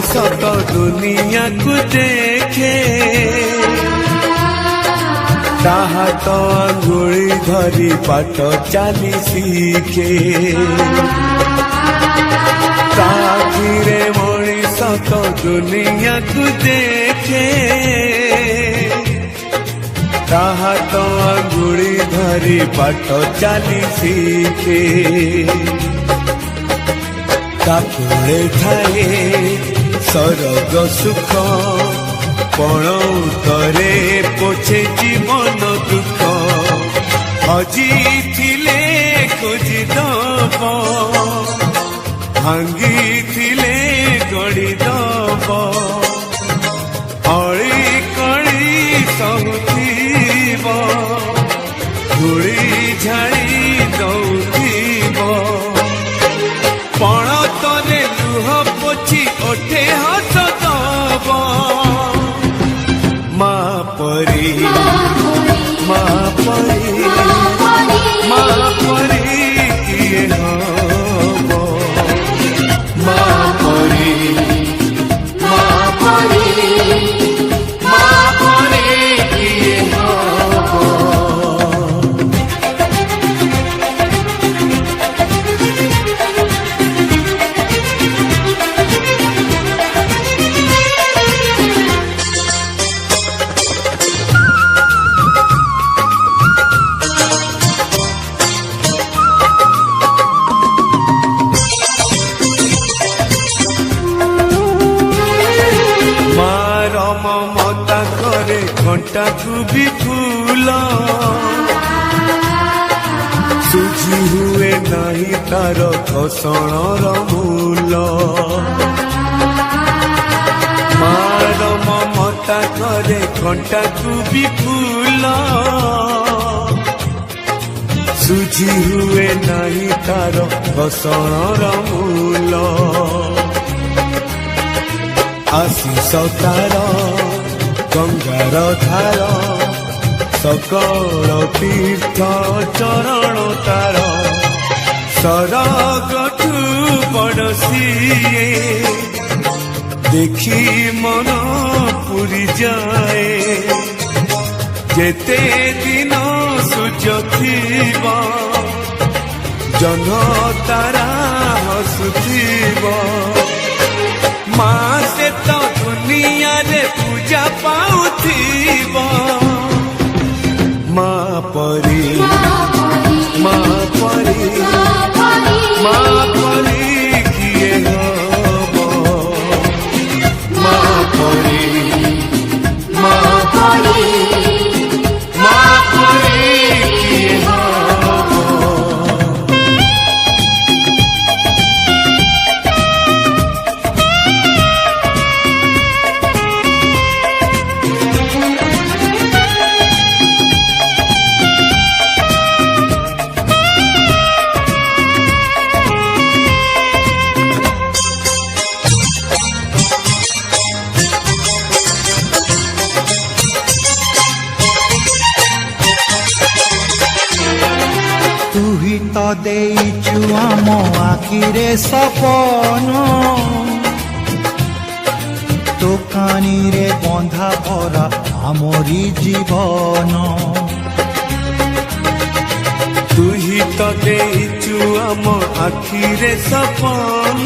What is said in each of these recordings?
मनीष तो दुनिया को देखे ताहा तो अंगुली धरी पाठ चाली सीखे ताकिरे मनीष तो दुनिया को देखे ताहा तो अंगुली धरी पाठ चाली सीखे तापुरे थाए सरग सुख पण उतरे पोछे जीवन दुख हजी थिले खोजी दब भांगी थिले गड़ी दब अड़ी कड़ी सहुथीब धूली झाड़ी दौथीब पण तने लुह पोछी ओठे हस दब माँ परी माँ परी माँ परी किए हब माँ परी माँ परी माँ परी किए हब ममता करे घंटा को भी फूल सुझी हुए नहीं तार घसणर मूल मार ममता करे घंटा को भी फूल सुझी हुए नहीं तार घसणर मूल आशीष तार गंगार धार सकल तीर्थ चरण तार सरगठु बड़सिए देखी मन पुरी जाए जेते दिन सूर्य थीब जह्न तारा हसुथीब माँ से तो दुनिया रे पूजा पाउथीब माँ परी माँ परी माँ परी किए हब माँ परी माँ परी माँ परी किए हब तुही तो देइचु आम आखिरे सपन तोकानी रे बंधा भरा आमरी जीवन तुही तो देइचु आम आखिरे सपन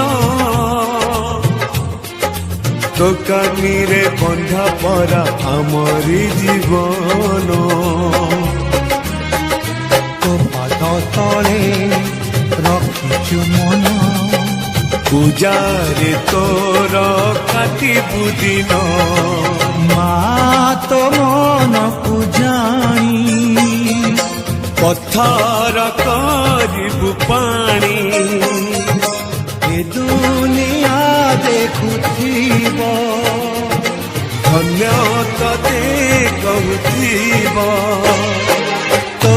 तोकानी रे बंधा भरा आमरी जीवन तले रखिचु मन पूजारे तोर काटिबु दिन माँ तो मन पूजाणी पत्थर करिबु पानी ए दुनिया देखुथीब धन्य तते कहूथीब तो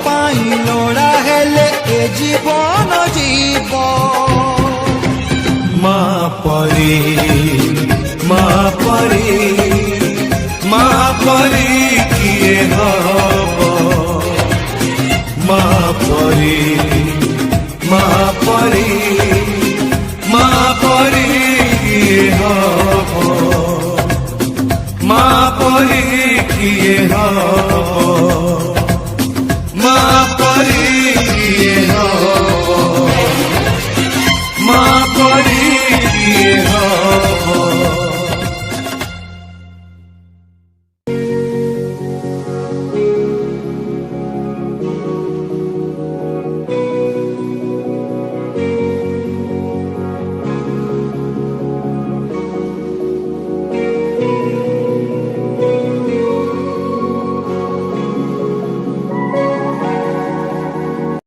पाई लोड़ा हेले ए जीवन जीव माँ परी माँ परी माँ परी किए हब माँ परी माँ परी माँ परी किए हो